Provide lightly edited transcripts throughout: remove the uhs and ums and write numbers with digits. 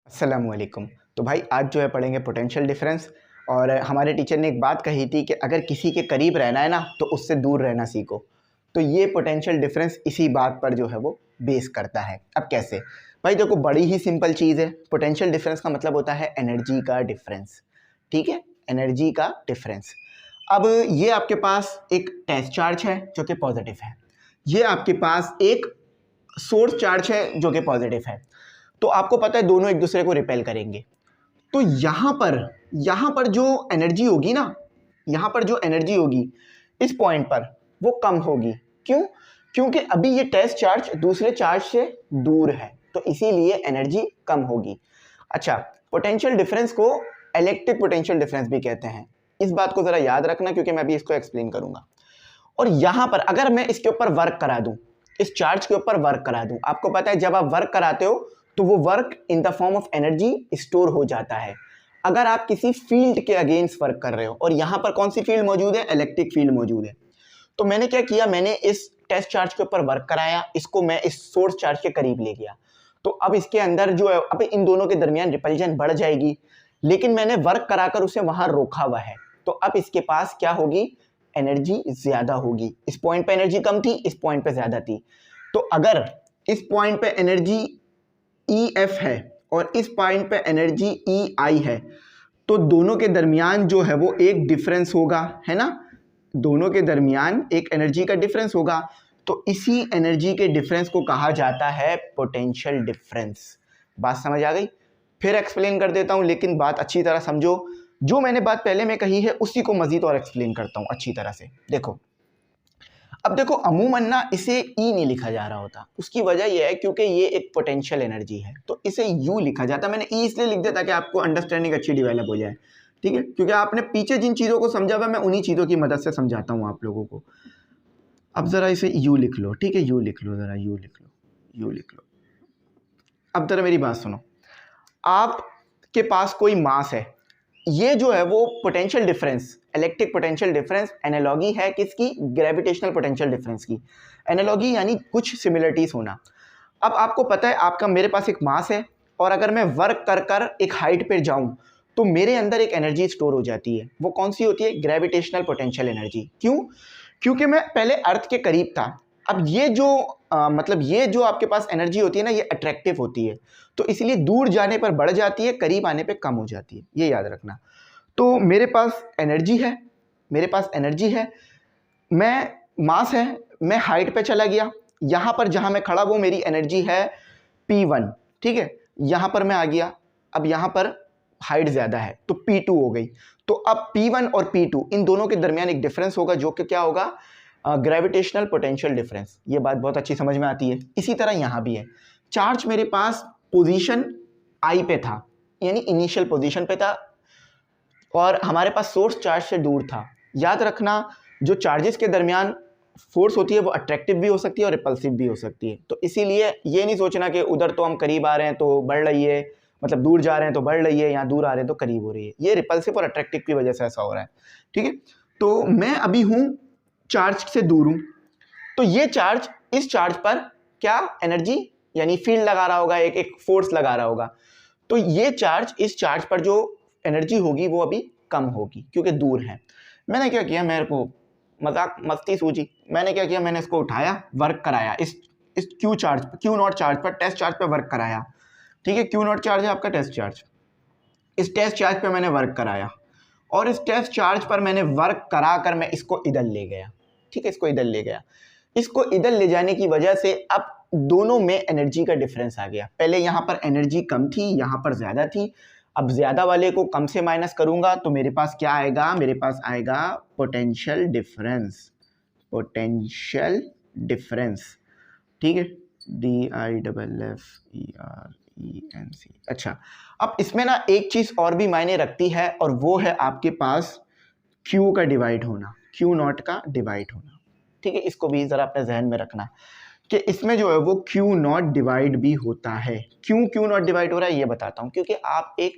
अस्सलामुअलैकुम। तो भाई आज जो है पढ़ेंगे पोटेंशियल डिफरेंस। और हमारे टीचर ने एक बात कही थी कि अगर किसी के करीब रहना है ना तो उससे दूर रहना सीखो। तो ये पोटेंशियल डिफरेंस इसी बात पर जो है वो बेस करता है। अब कैसे? भाई देखो, बड़ी ही सिंपल चीज़ है। पोटेंशियल डिफरेंस का मतलब होता है एनर्जी का डिफरेंस। ठीक है, एनर्जी का डिफरेंस। अब ये आपके पास एक टेस्ट चार्ज है जो कि पॉजिटिव है, ये आपके पास एक सोर्स चार्ज है जो कि पॉजिटिव है। तो आपको पता है दोनों एक दूसरे को रिपेल करेंगे। तो यहाँ पर जो एनर्जी होगी ना, यहाँ पर जो एनर्जी होगी इस पॉइंट पर वो कम होगी। क्यों? क्योंकि अभी ये टेस्ट चार्ज दूसरे चार्ज से दूर है, तो इसीलिए एनर्जी कम होगी। अच्छा, पोटेंशियल डिफरेंस को इलेक्ट्रिक पोटेंशियल डिफरेंस भी कहते हैं। इस बात को ज़रा याद रखना क्योंकि मैं अभी इसको एक्सप्लेन करूंगा। और यहाँ पर अगर मैं इसके ऊपर वर्क करा दूं, इस चार्ज के ऊपर वर्क करा दूं, आपको पता है जब आप वर्क कराते हो तो वो work in the form of energy store हो जाता है। अगर आप किसी फील्ड के अगेंस्ट वर्क कर रहे हो, और यहाँ पर कौन सी फील्ड मौजूद है? इलेक्ट्रिक फील्ड मौजूद है। तो मैंने क्या किया, मैंने इस टेस्ट चार्ज के ऊपर वर्क कराया, इसको मैं इस सोर्स चार्ज के करीब ले गया। तो अब इसके अंदर जो है, अब इन दोनों के दरमियान रिपल्जन बढ़ जाएगी, लेकिन मैंने वर्क कराकर उसे वहां रोका हुआ है। तो अब इसके पास क्या होगी? एनर्जी ज्यादा होगी। इस पॉइंट पे एनर्जी कम थी, इस पॉइंट पे ज्यादा थी। तो अगर इस पॉइंट पे एनर्जी EF है और इस पॉइंट पे एनर्जी EI है, तो दोनों के दरमियान जो है वो एक डिफरेंस होगा, है ना? दोनों के दरमियान एक एनर्जी का डिफरेंस होगा। तो इसी एनर्जी के डिफरेंस को कहा जाता है पोटेंशियल डिफरेंस। बात समझ आ गई? फिर एक्सप्लेन कर देता हूं, लेकिन बात अच्छी तरह समझो। जो मैंने बात पहले में कही है उसी को मजीद और एक्सप्लेन करता हूं अच्छी तरह से। देखो, अब देखो, अमूमन ना इसे E नहीं लिखा जा रहा होता। उसकी वजह यह है क्योंकि ये एक पोटेंशियल एनर्जी है, तो इसे U लिखा जाता है। मैंने E इसलिए लिख दिया ताकि आपको अंडरस्टैंडिंग अच्छी डेवलप हो जाए। ठीक है, क्योंकि आपने पीछे जिन चीज़ों को समझा हुआ मैं उन्हीं चीज़ों की मदद से समझाता हूँ आप लोगों को। अब ज़रा इसे U लिख लो। ठीक है, U लिख लो, ज़रा U लिख लो, U लिख लो। अब ज़रा मेरी बात सुनो, आपके पास कोई मास है, ये जो है वो potential difference, electric potential difference analogy है किसकी? ग्रेविटेशनल पोटेंशियल डिफरेंस की। एनालॉगी यानी कुछ सिमिलरिटीज होना। अब आपको पता है आपका, मेरे पास एक मास है और अगर मैं वर्क कर कर एक हाइट पर जाऊं तो मेरे अंदर एक एनर्जी स्टोर हो जाती है। वो कौन सी होती है? Gravitational potential energy. क्यों? क्योंकि मैं पहले अर्थ के करीब था। अब ये जो मतलब ये जो आपके पास एनर्जी होती है ना, ये अट्रैक्टिव होती है, तो इसलिए दूर जाने पर बढ़ जाती है, करीब आने पे कम हो जाती है। ये याद रखना। तो मेरे पास एनर्जी है, मेरे पास एनर्जी है, मैं मास है, मैं हाइट पे चला गया। यहाँ पर जहाँ मैं खड़ा वो मेरी एनर्जी है P1। ठीक है, यहाँ पर मैं आ गया, अब यहाँ पर हाइट ज़्यादा है तो P2 हो गई। तो अब P1 और P2 इन दोनों के दरमियान एक डिफरेंस होगा जो कि क्या होगा? Gravitational potential difference. ये बात बहुत अच्छी समझ में आती है। इसी तरह यहाँ भी है। चार्ज मेरे पास पोजीशन I पे था, यानी इनिशियल पोजीशन पे था, और हमारे पास सोर्स चार्ज से दूर था। याद रखना, जो चार्जेस के दरमियान फोर्स होती है वो अट्रैक्टिव भी हो सकती है और रिपल्सिव भी हो सकती है। तो इसीलिए ये नहीं सोचना कि उधर तो हम करीब आ रहे हैं तो बढ़ रही है, मतलब दूर जा रहे हैं तो बढ़ रही है, यहाँ दूर आ रहे हैं तो करीब हो रही है। ये रिपल्सिव और अट्रैक्टिव की वजह से ऐसा हो रहा है। ठीक है, तो मैं अभी हूँ चार्ज से दूर हूँ, तो ये चार्ज, इस चार्ज पर क्या एनर्जी यानी फील्ड लगा रहा होगा, एक फोर्स लगा रहा होगा। तो ये चार्ज, इस चार्ज पर जो एनर्जी होगी वो अभी कम होगी क्योंकि दूर है। मैंने क्या किया, मेरे को मजाक मस्ती सूझी, मैंने क्या किया, मैंने इसको उठाया, वर्क कराया इस Q चार्ज पर, Q0 चार्ज पर, टेस्ट चार्ज पर वर्क कराया। ठीक है, Q0 चार्ज है आपका टेस्ट चार्ज। इस टेस्ट चार्ज पर मैंने वर्क कराया और इस टेस्ट चार्ज पर मैंने वर्क करा कर मैं इसको इधर ले गया। ठीक है, इसको इधर ले गया। इसको इधर ले जाने की वजह से अब दोनों में एनर्जी का डिफरेंस आ गया। पहले यहाँ पर एनर्जी कम थी, यहाँ पर ज्यादा थी। अब ज्यादा वाले को कम से माइनस करूंगा तो मेरे पास क्या आएगा? मेरे पास आएगा पोटेंशियल डिफरेंस। Potential difference. ठीक है, DIFFERENC। अच्छा, अब इसमें ना एक चीज और भी मायने रखती है और वो है आपके पास Q का डिवाइड होना, Q0 का डिवाइड होना। ठीक है, इसको भी जरा अपने जहन में रखना कि इसमें जो है वो Q0 डिवाइड भी होता है। क्यों Q0 डिवाइड हो रहा है ये बताता हूं। क्योंकि आप एक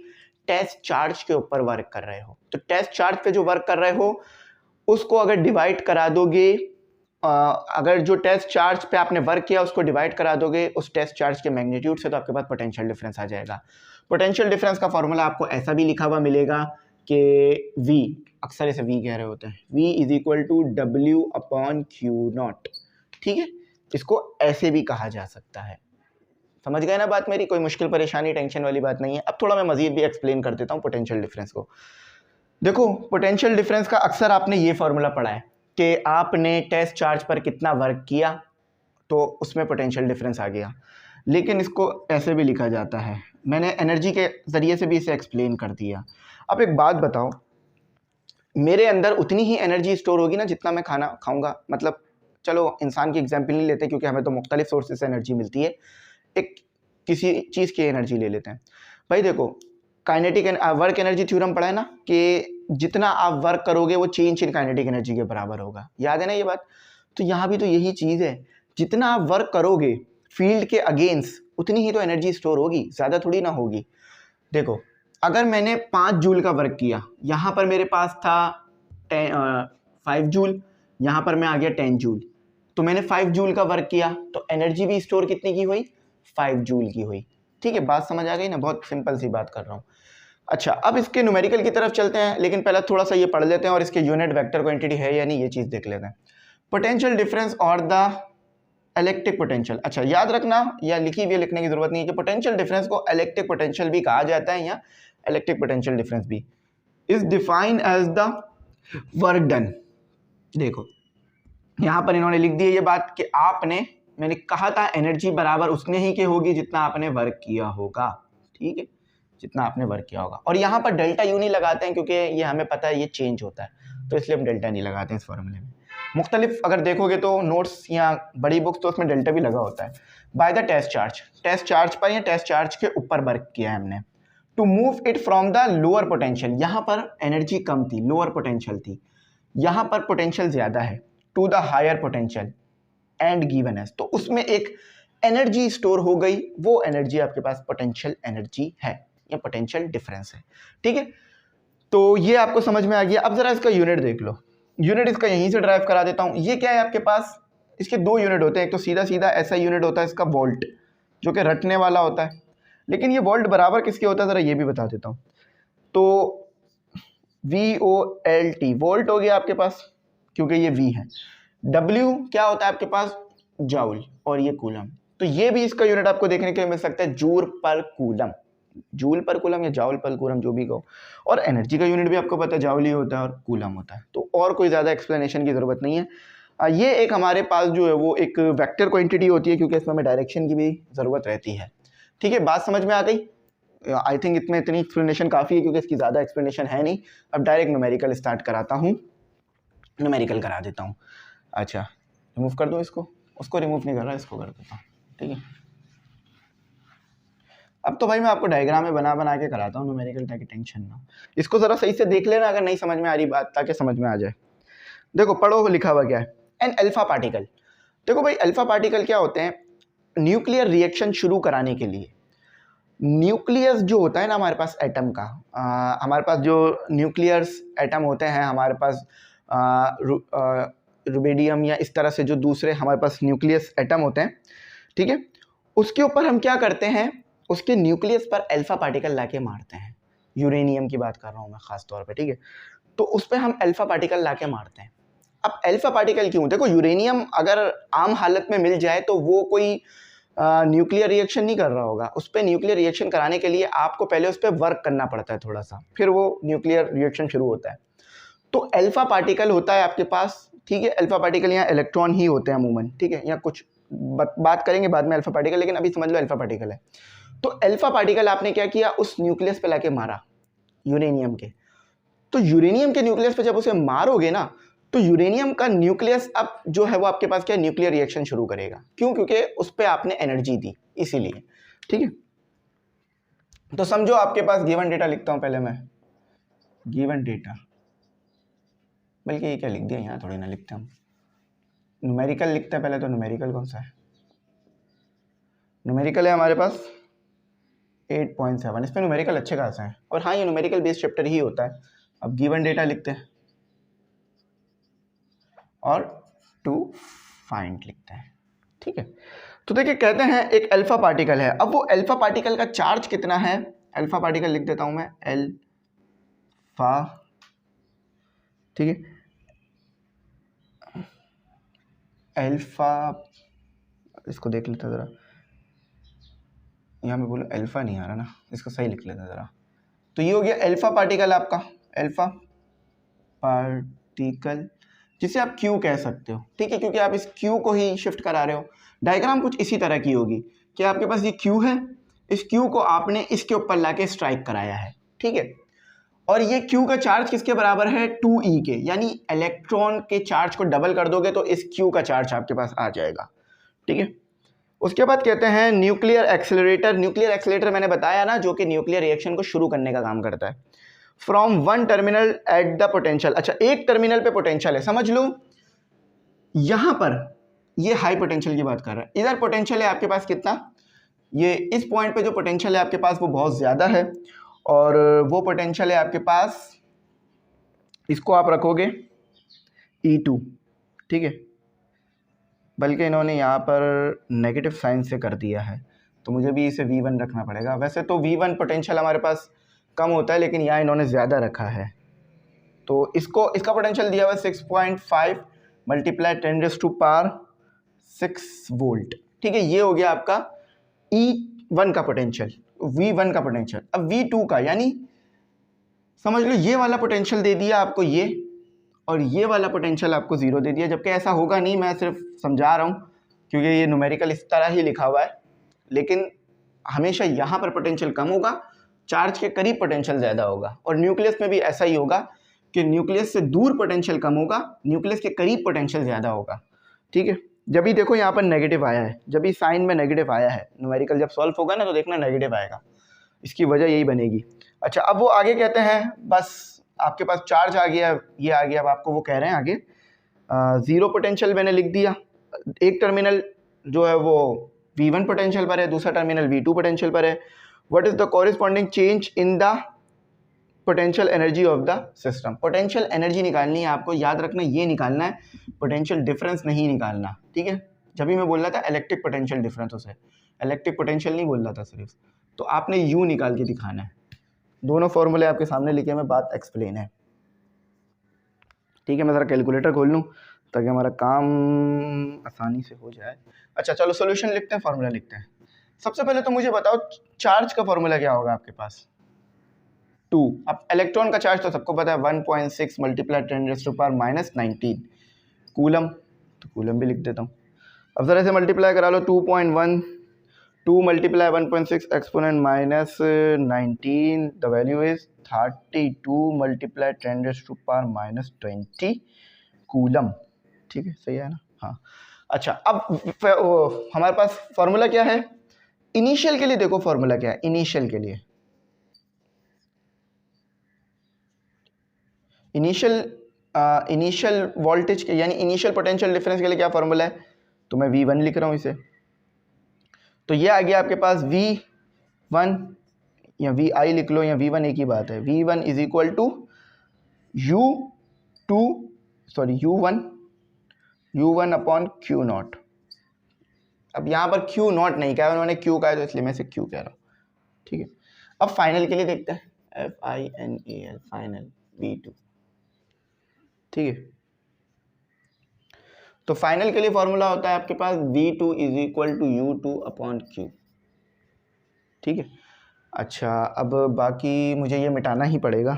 टेस्ट चार्ज के ऊपर वर्क कर रहे हो, तो टेस्ट चार्ज पे जो वर्क कर रहे हो उसको अगर डिवाइड करा दोगे, अगर जो टेस्ट चार्ज पे आपने वर्क किया उसको डिवाइड करा दोगे उस टेस्ट चार्ज के मैग्नीट्यूड से, तो आपके पास पोटेंशियल डिफरेंस आ जाएगा। पोटेंशियल डिफरेंस का फॉर्मूला आपको ऐसा भी लिखा हुआ मिलेगा कि V, अक्सर इसे V कह रहे होते हैं, V is equal to W/Q0, ठीक है। इसको ऐसे भी कहा जा सकता है। समझ गए ना बात मेरी, कोई मुश्किल परेशानी टेंशन वाली बात नहीं है। अब थोड़ा मैं मजीद भी एक्सप्लेन कर देता हूँ पोटेंशियल डिफरेंस को। देखो पोटेंशियल डिफरेंस का अक्सर आपने ये फॉर्मूला पढ़ा है कि आपने टेस्ट चार्ज पर कितना वर्क किया तो उसमें पोटेंशियल डिफरेंस आ गया, लेकिन इसको ऐसे भी लिखा जाता है। मैंने एनर्जी के ज़रिए से भी इसे एक्सप्लेन कर दिया। अब एक बात बताओ, मेरे अंदर उतनी ही एनर्जी स्टोर होगी ना जितना मैं खाना खाऊंगा। मतलब चलो इंसान की एग्जाम्पल नहीं लेते क्योंकि हमें तो मुख्तलिफ सोर्सेज से एनर्जी मिलती है, एक किसी चीज़ की एनर्जी ले लेते हैं। भाई देखो काइनेटिक वर्क एनर्जी थ्योरम पढ़ा है ना कि जितना आप वर्क करोगे वो चेंज इन काइनेटिक एनर्जी के बराबर होगा, याद है ना ये बात। तो यहाँ भी तो यही चीज़ है, जितना आप वर्क करोगे फील्ड के अगेंस्ट उतनी ही तो एनर्जी स्टोर होगी, ज़्यादा थोड़ी ना होगी। देखो अगर मैंने 5 जूल का वर्क किया, यहाँ पर मेरे पास था 5 जूल, यहाँ पर मैं आ गया 10 जूल, तो मैंने 5 जूल का वर्क किया तो एनर्जी भी स्टोर कितने की हुई, 5 जूल की हुई। ठीक है, बात समझ आ गई ना, बहुत सिंपल सी बात कर रहा हूँ। अच्छा अब इसके न्यूमेरिकल की तरफ चलते हैं, लेकिन पहले थोड़ा सा ये पढ़ लेते हैं और इसके यूनिट वेक्टर क्वांटिटी है या नहीं ये चीज़ देख लेते हैं। पोटेंशियल डिफरेंस और द इलेक्ट्रिक पोटेंशियल। अच्छा याद रखना, या लिखी हुई लिखने की जरूरत नहीं है कि पोटेंशियल डिफरेंस को इलेक्ट्रिक पोटेंशियल भी कहा जाता है या इलेक्ट्रिक पोटेंशियल डिफरेंस भी। Is define as the work done. देखो यहाँ पर इन्होंने लिख दी है ये बात कि आपने, मैंने कहा था एनर्जी बराबर उसने ही के होगी जितना आपने वर्क किया होगा, ठीक है, जितना आपने वर्क किया होगा। और यहाँ पर डेल्टा यू नहीं लगाते हैं क्योंकि ये हमें पता है ये चेंज होता है, तो इसलिए हम डेल्टा नहीं लगाते हैं इस फॉर्मूले में। मुख्तलिफ अगर देखोगे तो नोट्स या बड़ी बुक्स तो उसमें डेल्टा भी लगा होता है। By the test charge, test charge पर या टेस्ट चार्ज के ऊपर वर्क किया है हमने। To move it from the lower potential, यहाँ पर एनर्जी कम थी, लोअर पोटेंशियल थी, यहाँ पर पोटेंशियल ज्यादा है, to the higher potential and given as, तो उसमें एक एनर्जी स्टोर हो गई, वो एनर्जी आपके पास पोटेंशियल एनर्जी है या पोटेंशियल डिफरेंस है, ठीक है। तो ये आपको समझ में आ गया। अब जरा इसका यूनिट देख लो, यूनिट इसका यहीं से ड्राइव करा देता हूं। ये क्या है आपके पास, इसके दो यूनिट होते हैं, एक तो सीधा सीधा ऐसा यूनिट होता है इसका वोल्ट, जो कि रटने वाला होता है, लेकिन ये वोल्ट बराबर किसके होता है जरा ये भी बता देता हूं। तो VOLT वोल्ट हो गया आपके पास क्योंकि ये V है। W क्या होता है आपके पास, जाउल, और ये कूलम। तो ये भी इसका यूनिट आपको देखने के लिए मिल सकता है, जूल पर कूलम, जूल पर कूलम या जाउल पर कूलम जो भी कहो। और एनर्जी का यूनिट भी आपको पता है जाउल ही होता है और कूलम होता है, तो और कोई ज़्यादा एक्सप्लेनेशन की ज़रूरत नहीं है। ये एक हमारे पास जो है वो एक वेक्टर क्वांटिटी होती है क्योंकि इसमें हमें डायरेक्शन की भी ज़रूरत रहती है, ठीक है। बात समझ में आ गई, आई थिंक इसमें इतनी एक्सप्लेनेशन काफ़ी है क्योंकि इसकी ज़्यादा एक्सप्लेनेशन है नहीं। अब डायरेक्ट न्यूमेरिकल स्टार्ट कराता हूँ, न्यूमेरिकल करा देता हूँ। अच्छा रिमूव कर दूँ इसको, उसको रिमूव नहीं कर रहा, इसको कर देता हूँ, ठीक है। अब तो भाई मैं आपको डायग्राम में बना बना के कराता हूँ न्यूमेरिकल, ताकि टेंशन ना हो। इसको ज़रा सही से देख लेना अगर नहीं समझ में आ रही बात, ताकि समझ में आ जाए। देखो पढ़ो लिखा हुआ क्या है, एन अल्फा पार्टिकल। देखो भाई अल्फा पार्टिकल क्या होते हैं, न्यूक्लियर रिएक्शन शुरू कराने के लिए न्यूक्लियस जो होता है ना हमारे पास एटम का, हमारे पास जो न्यूक्लियस एटम होते हैं, हमारे पास रुबिडियम या इस तरह से जो दूसरे हमारे पास न्यूक्लियस एटम होते हैं, ठीक है, उसके ऊपर हम क्या करते हैं, उसके न्यूक्लियस पर अल्फा पार्टिकल लाके मारते हैं। यूरेनियम की बात कर रहा हूँ मैं खास तौर पे, ठीक है। तो उस पर हम अल्फा पार्टिकल लाके मारते हैं। अब अल्फा पार्टिकल क्यों, देखो यूरेनियम अगर आम हालत में मिल जाए तो वो कोई न्यूक्लियर रिएक्शन नहीं कर रहा होगा, उस पर न्यूक्लियर रिएक्शन कराने के लिए आपको पहले उस पर वर्क करना पड़ता है थोड़ा सा, फिर वो न्यूक्लियर रिएक्शन शुरू होता है। तो अल्फा पार्टिकल होता है आपके पास, ठीक है। अल्फा पार्टिकल यहाँ इलेक्ट्रॉन ही होते हैं अमूमन, ठीक है, यहाँ कुछ बात करेंगे बाद में अल्फा पार्टिकल, लेकिन अभी समझ लो अल्फा पार्टिकल है। तो अल्फा पार्टिकल आपने क्या किया, उस न्यूक्लियस पे लाके मारा यूरेनियम के। तो यूरेनियम के न्यूक्लियस पे जब उसे मारोगे ना, तो यूरेनियम का न्यूक्लियस अब जो है वो आपके पास क्या, न्यूक्लियर रिएक्शन शुरू करेगा। क्यों, क्योंकि उस पर आपने एनर्जी दी, इसीलिए, ठीक है। तो समझो आपके पास गिवन डेटा लिखता हूं पहले मैं, गिवन डेटा, बल्कि ये क्या लिख दिया, यहाँ थोड़ी ना लिखते हम, न्यूमेरिकल लिखते हैं पहले। तो न्यूमेरिकल कौन सा है, न्यूमेरिकल है हमारे पास 8.7, इसमें न्यूमेरिकल अच्छे खासे हैं, और हाँ ये न्यूमेरिकल बेस्ड चैप्टर ही होता है। अब गिवन डेटा लिखते हैं और टू फाइंड लिखते हैं, ठीक है। तो देखिए कहते हैं एक अल्फा पार्टिकल है, अब वो अल्फा पार्टिकल का चार्ज कितना है अल्फा पार्टिकल लिख देता हूँ मैं, अल्फा, ठीक है, अल्फा, इसको देख लेते ज़रा, यहाँ मैं बोलूँ अल्फा नहीं आ रहा ना, इसको सही लिख लेते ज़रा। तो ये हो गया अल्फा पार्टिकल आपका, अल्फा पार्टिकल, जिसे आप क्यू कह सकते हो, ठीक है, क्योंकि आप इस क्यू को ही शिफ्ट करा रहे हो। डायग्राम कुछ इसी तरह की होगी कि आपके पास ये क्यू है, इस क्यू को आपने इसके ऊपर लाके स्ट्राइक कराया है, ठीक है, और ये क्यू का चार्ज किसके बराबर है, 2e के, यानी इलेक्ट्रॉन के चार्ज को डबल कर दोगे तो इस क्यू का चार्ज आपके पास आ जाएगा, ठीक है। उसके बाद कहते हैं न्यूक्लियर एक्सेलरेटर। न्यूक्लियर एक्सेलरेटर मैंने बताया ना, जो कि न्यूक्लियर रिएक्शन को शुरू करने का काम करता है। From one terminal at the potential, अच्छा एक टर्मिनल पे पोटेंशियल है, समझ लो यहां पर ये हाई पोटेंशियल की बात कर रहा है, इधर पोटेंशियल है आपके पास कितना, ये इस पॉइंट पे जो पोटेंशियल है आपके पास वो बहुत ज्यादा है, और वो पोटेंशियल है आपके पास, इसको आप रखोगे E2, ठीक है, बल्कि इन्होंने यहाँ पर नेगेटिव साइन से कर दिया है, तो मुझे भी इसे V1 रखना पड़ेगा। वैसे तो V1 पोटेंशियल हमारे पास कम होता है, लेकिन यहाँ इन्होंने ज़्यादा रखा है, तो इसका पोटेंशियल दिया हुआ है 6.5 मल्टीप्लाई 10⁻6 वोल्ट, ठीक है। ये हो गया आपका E1 का पोटेंशियल, V1 का पोटेंशियल। अब V2 का, यानी समझ लो ये वाला पोटेंशियल दे दिया आपको ये, और ये वाला पोटेंशियल आपको 0 दे दिया, जबकि ऐसा होगा नहीं, मैं सिर्फ समझा रहा हूँ क्योंकि ये न्यूमेरिकल इस तरह ही लिखा हुआ है, लेकिन हमेशा यहाँ पर पोटेंशियल कम होगा, चार्ज के करीब पोटेंशियल ज़्यादा होगा, और न्यूक्लियस में भी ऐसा ही होगा कि न्यूक्लियस से दूर पोटेंशियल कम होगा, न्यूक्लियस के करीब पोटेंशियल ज़्यादा होगा, ठीक है। जब भी देखो यहाँ पर नेगेटिव आया है, जब भी साइन में नेगेटिव आया है, न्यूमेरिकल जब सॉल्व होगा ना तो देखना नेगेटिव आएगा, इसकी वजह यही बनेगी। अच्छा, अब वो आगे कहते हैं, बस आपके पास चार्ज आ गया, ये आ गया, अब आपको वो कह रहे हैं आगे 0 पोटेंशियल मैंने लिख दिया, एक टर्मिनल जो है वो V1 पोटेंशियल पर है, दूसरा टर्मिनल V2 पोटेंशियल पर है। What is the corresponding change in the potential energy of the system. Potential energy निकालनी है आपको, याद रखना ये निकालना है, पोटेंशियल डिफरेंस नहीं निकालना, ठीक है। जब भी मैं बोल रहा था इलेक्ट्रिक पोटेंशियल डिफरेंस, उसे इलेक्ट्रिक पोटेंशियल नहीं बोल रहा था सिर्फ, तो आपने यू निकाल के दिखाना है। दोनों फॉर्मूले आपके सामने लिखे में बात एक्सप्लेन है, ठीक है। मैं ज़रा कैलकुलेटर खोल लूँ ताकि हमारा काम आसानी से हो जाए। अच्छा चलो सोल्यूशन लिखते हैं, फार्मूला लिखते हैं। सबसे पहले तो मुझे बताओ चार्ज का फार्मूला क्या होगा आपके पास, 2। अब इलेक्ट्रॉन का चार्ज तो सबको पता है 1.6 मल्टीप्लाई 10⁻⁻19 कूलम, तो कूलम भी लिख देता हूँ। अब ज़रा से मल्टीप्लाई करा लो, 2.1 2 multiply 1.6 exponent -19, the value is 32 multiply 10⁻⁻20 coulomb, ठीक है, सही है ना, हाँ। अच्छा अब हमारे पास फॉर्मूला क्या है इनिशियल के लिए, देखो फॉर्मूला क्या है इनिशियल के लिए, इनिशियल वोल्टेज के, यानी इनिशियल पोटेंशियल डिफरेंस के लिए क्या फॉर्मूला है, तो मैं V1 लिख रहा हूँ इसे, तो ये आ गया आपके पास V1 या VI लिख लो या V1 एक ही बात है, V1 is equal to U1 upon Q0। अब यहाँ पर Q0 नहीं कहा उन्होंने, Q कहा है तो इसलिए मैं इसे Q कह रहा हूँ, ठीक है। अब फाइनल के लिए देखते हैं, FINAL फाइनल V2, ठीक है। तो फाइनल के लिए फॉर्मूला होता है आपके पास V2 is equal to U2 upon Q, ठीक है। अच्छा अब बाकी मुझे ये मिटाना ही पड़ेगा,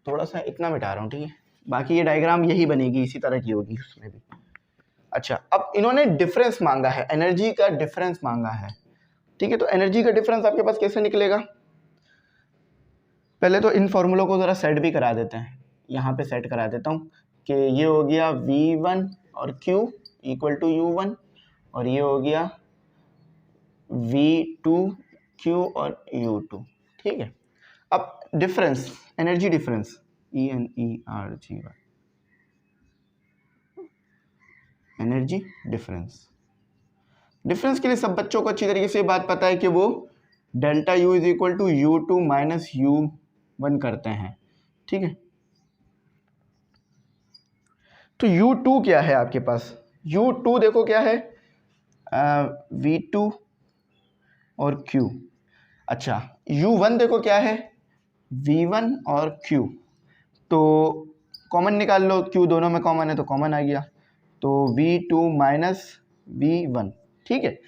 थोड़ा सा इतना मिटा रहा हूँ, ठीक है, बाकी ये डायग्राम यही बनेगी, इसी तरह की होगी उसमें भी। अच्छा अब इन्होंने डिफरेंस मांगा है, एनर्जी का डिफरेंस मांगा है, ठीक है। तो एनर्जी का डिफरेंस आपके पास कैसे निकलेगा, पहले तो इन फॉर्मूलों को ज़रा सेट भी करा देते हैं, यहाँ पे सेट करा देता हूँ कि ये हो गया V1 और Q इक्वल टू U1, और ये हो गया V2 Q और U2, ठीक है। अब difference, energy difference ENERGY, energy difference, difference के लिए सब बच्चों को अच्छी तरीके से बात पता है कि वो delta U is equal to U2 minus U1 करते हैं, ठीक है। तो U2 क्या है आपके पास, U2 देखो क्या है V2 और Q। अच्छा U1 देखो क्या है, V1 और Q, तो कॉमन निकाल लो, Q दोनों में कॉमन है तो कॉमन आ गया, तो V2 माइनस V1, ठीक है।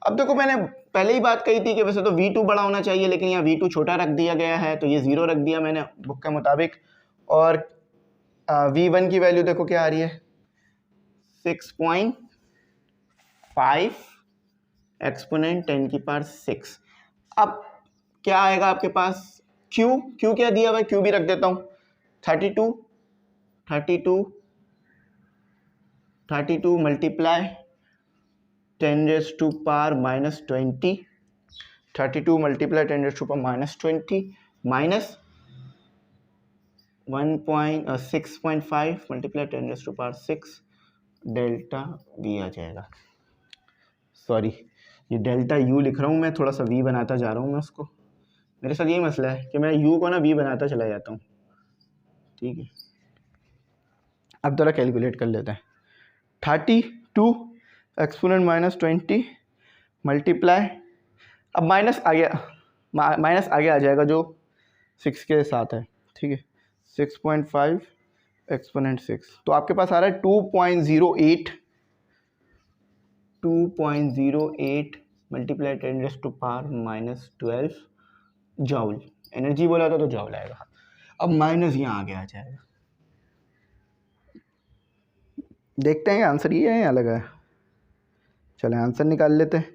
अब देखो मैंने पहले ही बात कही थी कि वैसे तो V2 बड़ा होना चाहिए, लेकिन यहाँ V2 छोटा रख दिया गया है, तो ये 0 रख दिया मैंने बुक के मुताबिक। और V1 की वैल्यू देखो क्या आ रही है, 6.5 एक्सपोनेंट 10 की पावर 6। अब क्या आएगा आपके पास, Q क्या दिया हुआ है, Q भी रख देता हूँ, 32 multiply 10 raise to power minus 20, 32 multiply 10 raise to power minus 20 minus 6.5 multiply 10 raise to power 6 delta V आ जाएगा। सॉरी, ये डेल्टा U लिख रहा हूँ मैं, थोड़ा सा V बनाता जा रहा हूँ मैं उसको, मेरे साथ यही मसला है कि मैं U को ना V बनाता चला जाता हूँ, ठीक है। अब थोड़ा कैलकुलेट कर लेते हैं, 32 एक्सपोनेंट माइनस 20 मल्टीप्लाई, अब माइनस आ गया, माइनस आगे आ जाएगा जो 6 के साथ है, ठीक है, 6.5 एक्सपोनेंट 6, तो आपके पास आ रहा है 2.08 multiply 10 raise to power minus 12 joule, energy बोला था तो जॉउल आएगा। अब माइनस यहाँ आगे आ जाएगा, देखते हैं आंसर ये है या अलग है, चलें आंसर निकाल लेते हैं।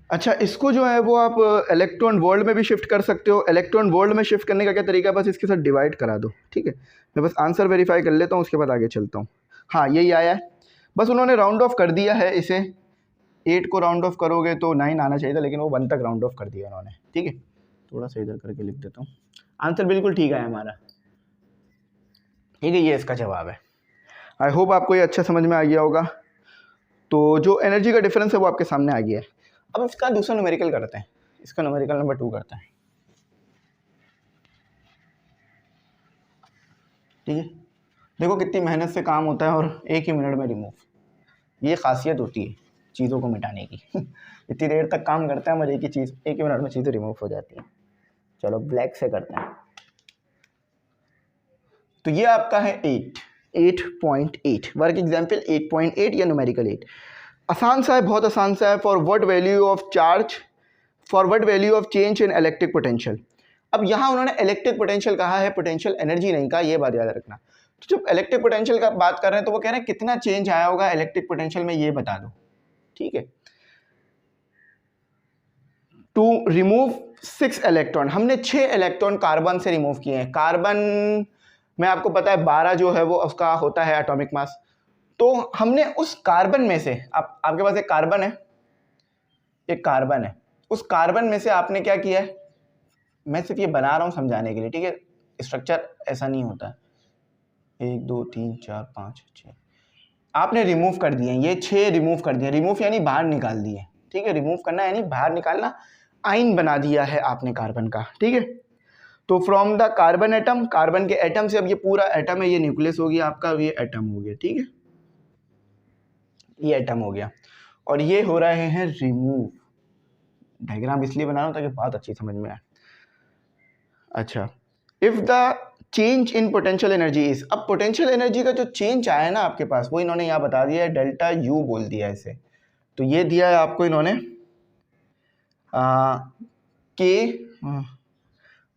अच्छा, इसको जो है वो आप इलेक्ट्रॉन वोल्ट में भी शिफ्ट कर सकते हो। इलेक्ट्रॉन वोल्ट में शिफ्ट करने का क्या तरीका है, बस इसके साथ डिवाइड करा दो, ठीक है। मैं बस आंसर वेरीफाई कर लेता हूँ, उसके बाद आगे चलता हूँ। हाँ, यही आया है, बस उन्होंने राउंड ऑफ कर दिया है इसे, 8 को राउंड ऑफ करोगे तो 9 आना चाहिए था, लेकिन वो 1 तक राउंड ऑफ कर दिया उन्होंने, ठीक है। थोड़ा सा इधर करके लिख देता हूँ, आंसर बिल्कुल ठीक है हमारा, ठीक है, ये इसका जवाब है। आई होप आपको ये अच्छा समझ में आ गया होगा। तो जो एनर्जी का डिफरेंस है वो आपके सामने आ गया है। अब इसका दूसरा न्यूमेरिकल करते हैं, इसका न्यूमेरिकल नंबर 2 करते हैं, ठीक है। देखो कितनी मेहनत से काम होता है और एक ही मिनट में रिमूव, ये खासियत होती है चीज़ों को मिटाने की इतनी देर तक काम करते हैं हम, एक ही चीज़ एक ही मिनट में चीज़ें रिमूव हो जाती हैं। चलो ब्लैक से करते हैं, तो ये आपका है 8.8 वर्क एग्जाम्पल 8.8 या न्यूमेरिकल 8। आसान सा है, बहुत आसान सा है। For what value of charge, for what value of change in electric potential. अब यहाँ उन्होंने इलेक्ट्रिक पोटेंशियल कहा है, पोटेंशियल एनर्जी नहीं कहा, ये बात याद रखना। तो जब इलेक्ट्रिक पोटेंशियल का बात कर रहे हैं तो वो कह रहे हैं कितना चेंज आया होगा इलेक्ट्रिक पोटेंशियल में, ये बता दो, ठीक है। टू रिमूव 6 इलेक्ट्रॉन, हमने 6 इलेक्ट्रॉन कार्बन से रिमूव किए हैं। कार्बन में आपको पता है 12 जो है वो उसका होता है एटॉमिक मास, तो हमने उस कार्बन में से, आपके पास एक कार्बन है, उस कार्बन में से आपने क्या किया है, मैं सिर्फ ये बना रहा हूँ समझाने के लिए, ठीक है, स्ट्रक्चर ऐसा नहीं होता है। 1 2 3 4 5 6 आपने रिमूव कर दिए, ये 6 रिमूव कर दिए, रिमूव यानी बाहर निकाल दिए, ठीक है, रिमूव करना यानी बाहर निकालना, आयन बना दिया है आपने कार्बन का, ठीक है। तो from the carbon atom, carbon के एटम से, अब ये पूरा एटम है, ये न्यूक्लियस हो गया आपका, ये एटम हो गया, ठीक है, ये एटम हो गया, और ये हो रहे हैं रिमूव। डायग्राम इसलिए बना रहा हूँ ताकि बात अच्छी समझ में आए। अच्छा, if the change in potential energy is, अब पोटेंशियल एनर्जी का जो चेंज आया है ना आपके पास, वो इन्होंने यहाँ बता दिया है, डेल्टा यू बोल दिया है इसे। तो ये दिया है आपको इन्होंने के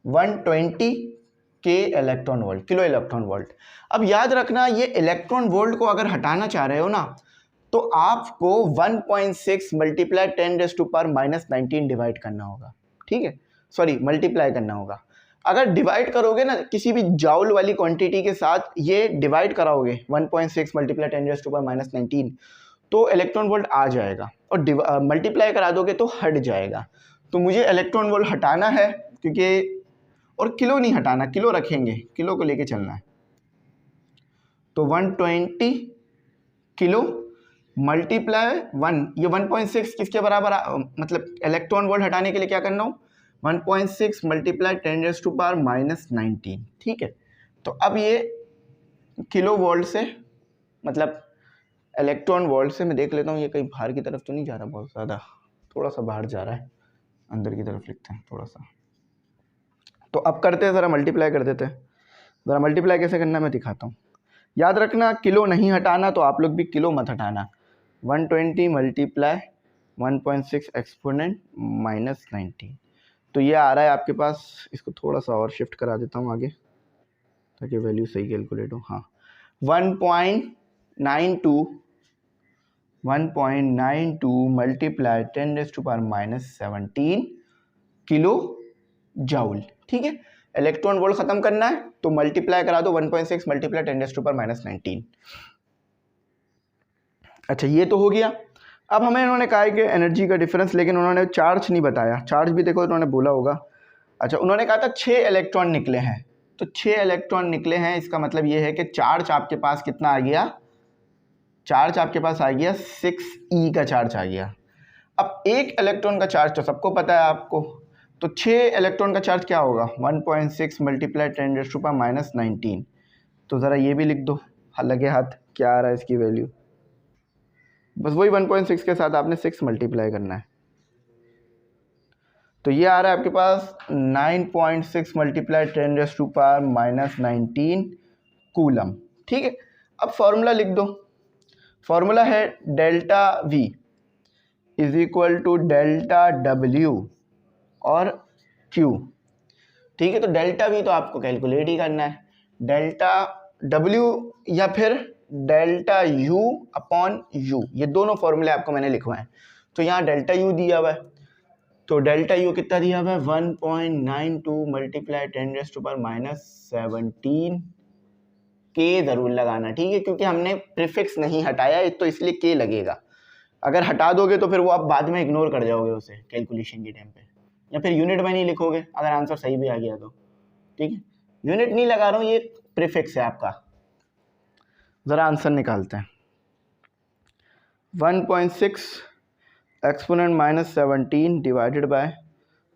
120 के electron volt, kilo electron volt. अब याद रखना, ये इलेक्ट्रॉन वोल्ट को अगर हटाना चाह रहे हो ना, तो आपको 1.6 multiply 10 raise to power minus 19 divide करना होगा, ठीक है, सॉरी मल्टीप्लाई करना होगा। अगर डिवाइड करोगे ना किसी भी जाउल वाली क्वांटिटी के साथ, ये डिवाइड कराओगे 1.6 multiply 10 raise to power minus 19, तो इलेक्ट्रॉन वोल्ट आ जाएगा, और मल्टीप्लाई करा दोगे तो हट जाएगा। तो मुझे इलेक्ट्रॉन वोल्ट हटाना है, क्योंकि, और किलो नहीं हटाना, किलो रखेंगे, किलो को लेके चलना है। तो 120 किलो मल्टीप्लाई 1, ये 1.6 किसके बराबर, मतलब इलेक्ट्रॉन वोल्ट हटाने के लिए क्या करना हो, 1.6 multiply 10 raise to power minus 19, ठीक है। तो अब ये किलो वोल्ट से, मतलब इलेक्ट्रॉन वोल्ट से, मैं देख लेता हूँ ये कहीं बाहर की तरफ तो नहीं जा रहा, बहुत ज़्यादा, थोड़ा सा बाहर जा रहा है, अंदर की तरफ लिखते हैं थोड़ा सा। तो अब करते हैं, ज़रा मल्टीप्लाई कर देते हैं। ज़रा मल्टीप्लाई कैसे करना मैं दिखाता हूँ। याद रखना किलो नहीं हटाना, तो आप लोग भी किलो मत हटाना। 120 मल्टीप्लाई 1.6 एक्सपोनेंट माइनस 19, तो ये आ रहा है आपके पास। इसको थोड़ा सा और शिफ्ट करा देता हूँ आगे ताकि वैल्यू सही कैलकुलेट हो। हाँ, 1.92 मल्टीप्लाई 10⁻⁻17 किलो जाउल। ठीक है, इलेक्ट्रॉन वोल्ट खत्म करना है तो मल्टीप्लाई करा दो 1.6 मल्टीप्लाई 10⁻⁻19। अच्छा, ये तो हो गया। अब हमें इन्होंने कहा है कि एनर्जी का डिफरेंस, लेकिन उन्होंने चार्ज नहीं बताया। चार्ज भी देखो उन्होंने बोला होगा। अच्छा, उन्होंने कहा था 6 इलेक्ट्रॉन निकले हैं, तो 6 इलेक्ट्रॉन निकले हैं, इसका मतलब ये है कि चार्ज आपके पास कितना आ गया, चार्ज आपके पास आ गया 6e का चार्ज आ गया। अब एक इलेक्ट्रॉन का चार्ज तो सबको पता है आपको, तो 6 इलेक्ट्रॉन का चार्ज क्या होगा, 1.6 मल्टीप्लाई 10⁻⁻19। तो ज़रा ये भी लिख दो लगे हाथ, क्या आ रहा है इसकी वैल्यू। बस वही 1.6 के साथ आपने 6 मल्टीप्लाई करना है, तो ये आ रहा है आपके पास 9.6 मल्टीप्लाई 10⁻⁻19 कूलम। ठीक है, अब फॉर्मूला लिख दो। फॉर्मूला है delta V is equal to delta W और Q। ठीक है, तो डेल्टा V तो आपको कैलकुलेट ही करना है, डेल्टा W या फिर डेल्टा U अपॉन U, ये दोनों फॉर्मूले आपको मैंने लिखवाए हैं। तो यहाँ डेल्टा U दिया हुआ है, तो डेल्टा U कितना दिया हुआ है, 1.92 मल्टीप्लाई 10⁻⁻17 के ज़रूर लगाना। ठीक है, क्योंकि हमने प्रीफिक्स नहीं हटाया तो इसलिए के लगेगा। अगर हटा दोगे तो फिर वो आप बाद में इग्नोर कर जाओगे उसे कैलकुलेशन के टाइम पे, या फिर यूनिट में नहीं लिखोगे अगर आंसर सही भी आ गया तो। ठीक है, यूनिट नहीं लगा रहा हूँ, ये प्रीफिक्स है आपका। ज़रा आंसर निकालते हैं। 1.6 एक्सपोनेंट -17 डिवाइडेड बाय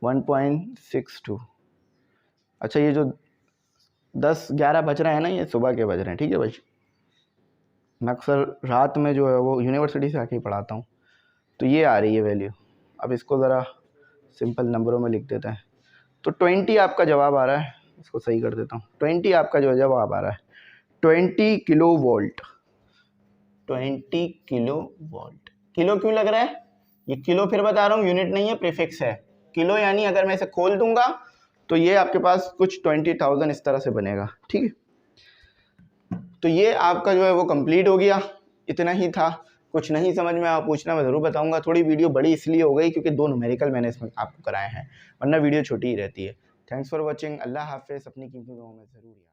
1.62। अच्छा, ये जो 10-11 बज रहे हैं ना, ये सुबह के बज रहे हैं। ठीक है भाई, मैं अक्सर रात में जो है वो यूनिवर्सिटी से आके ही पढ़ाता हूँ, तो ये आ रही है वैल्यू। अब इसको ज़रा सिंपल नंबरों में लिख देते हैं। तो 20 आपका जवाब आ रहा है, इसको सही कर देता हूँ। 20 आपका जो जवाब आ रहा है 20 kilo volt. 20 kilo volt. Kilo क्यों लग रहा है, ये किलो फिर बता रहा हूँ यूनिट नहीं है, प्रीफिक्स है। किलो यानी अगर मैं इसे खोल दूंगा तो ये आपके पास कुछ 20,000 इस तरह से बनेगा। ठीक है, तो ये आपका जो है वो कंप्लीट हो गया। इतना ही था, कुछ नहीं समझ में आप पूछना, मैं ज़रूर बताऊंगा। थोड़ी वीडियो बड़ी इसलिए हो गई क्योंकि 2 न्यूमेरिकल मैंने इसमें आपको कराए हैं, वरना वीडियो छोटी ही रहती है। Thanks for watching. अल्लाह हाफिज़। अपनी कीमती दुआओं में ज़रूर याद